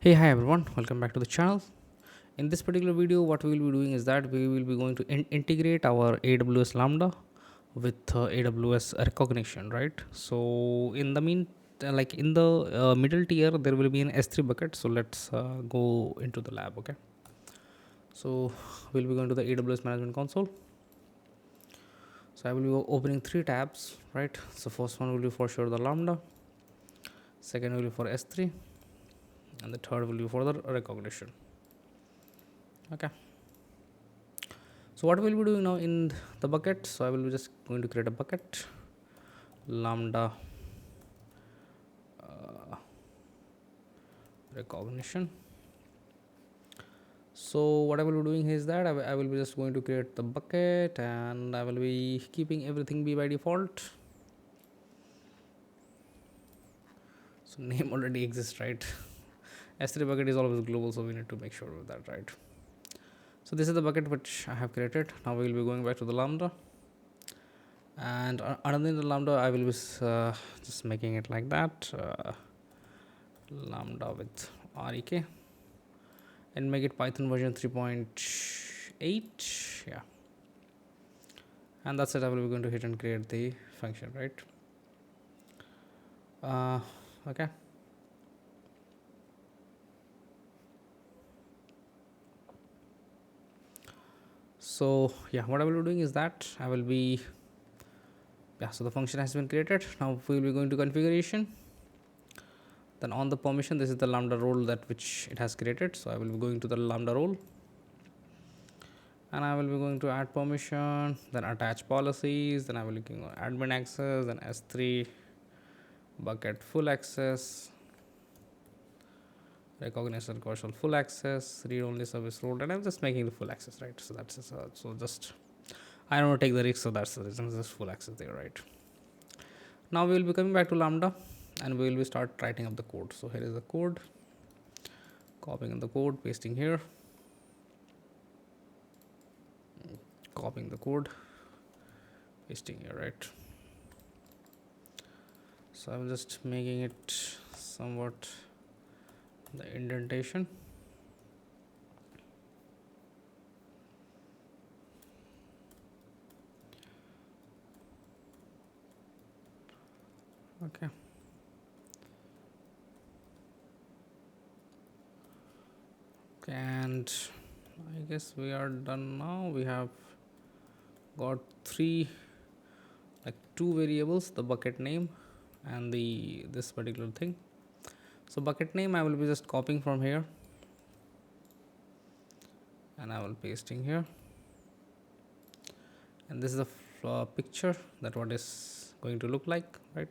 Hey, hi everyone, welcome back to the channel. In this particular video, what we will be doing is that we will be going to integrate our AWS Lambda with AWS Recognition, right? So, in the like in the middle tier, there will be an S3 bucket. So, let's go into the lab, okay? So, we'll be going to the AWS Management Console. So, I will be opening three tabs, right? So, first one will be for sure the Lambda, second will be for S3, and the third will be for the recognition. Okay, so what we'll be doing now in the bucket, so I will be just going to create a bucket lambda recognition. So what I will be doing is that I will be just going to create the bucket, and I will be keeping everything be by default. So name already exists, right? S3 bucket is always global, so we need to make sure with that, right? So this is the bucket which I have created. Now we will be going back to the lambda, and underneath the lambda I will be just making it like that, lambda with rek, and make it python version 3.8. Yeah, and that's it. I will be going to hit and create the function, right? Okay, so yeah, what I will be doing is that I will be, yeah, so the function has been created. Now we will be going to configuration, then on the permission, this is the lambda role that which it has created. So I will be going to the lambda role, and I will be going to add permission, then attach policies, then I will be looking on admin access, then S3 bucket full access, recognition commercial full access, read only service role, and I'm just making the full access, right? So that's so just I don't want to take the risk, so that's the reason, just full access there, right? Now we will be coming back to lambda, and we will be start writing up the code. So here is the code, copying the code, pasting here, copying the code, pasting here, right? So I'm just making it somewhat the indentation. Okay, and I guess we are done now. We have got three, like two variables, the bucket name and the this particular thing. So bucket name I will be just copying from here, and I will pasting here, and this is the picture that what is going to look like, right?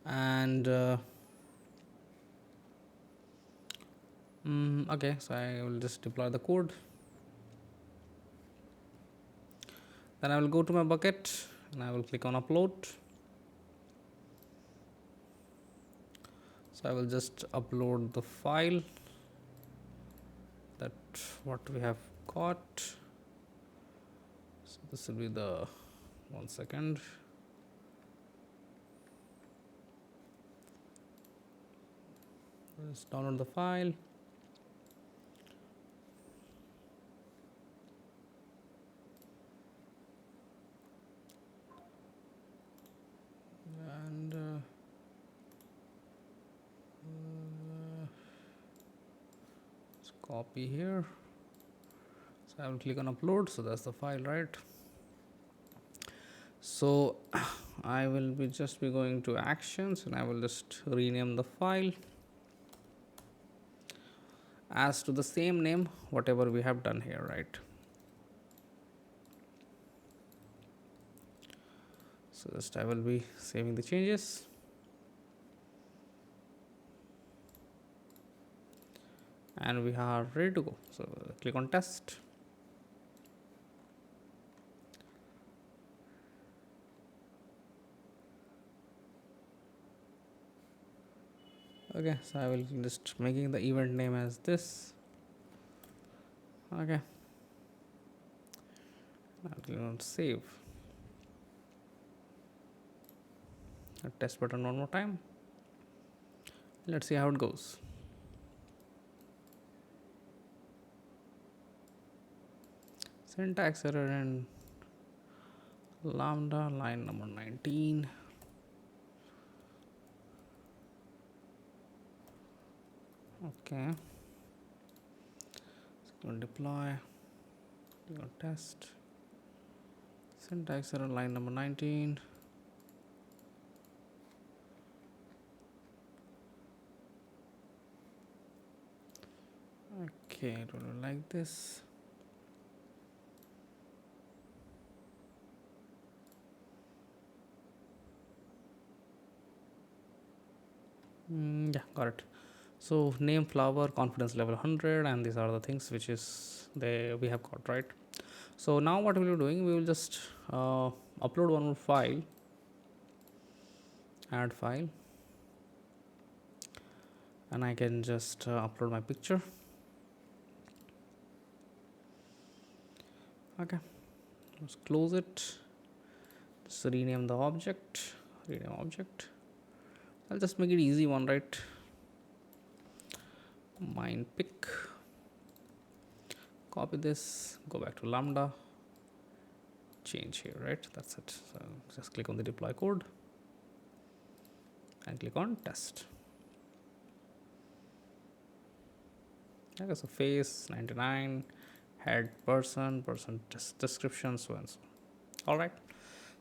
And okay, so I will just deploy the code, then I will go to my bucket and I will click on upload. So I will just upload the file that what we have got. So this will be the 1 second. Let's download the file. And let's copy here. So I will click on upload. So that's the file, right? So I will be just be going to actions, and I will just rename the file as to the same name whatever we have done here, right? So just I will be saving the changes, and we are ready to go. So click on test. Okay, so I will just making the event name as this. Okay, I'll click on save. A test button one more time. Let's see how it goes. Syntax error in Lambda, line number 19. Okay. So going to deploy, going to test. Syntax error, line number 19. Okay, do it like this. Yeah, got it. So name, flower, confidence level 100, and these are the things which is we have got, right? So now what we'll be doing, we will just upload one more file, add file, and I can just upload my picture. Okay, let's close it. Just rename the object. Rename object. I'll just make it easy one, right? Mine pick. Copy this. Go back to Lambda. Change here, right? That's it. So just click on the deploy code and click on test. Okay, so face 99, head person description, so and so. All right.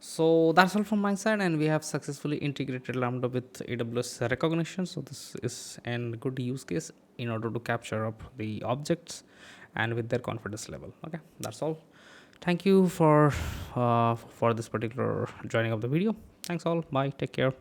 So that's all from my side, and we have successfully integrated Lambda with AWS Rekognition. So this is a good use case in order to capture up the objects and with their confidence level. Okay, that's all. Thank you for this particular joining of the video. Thanks all. Bye. Take care.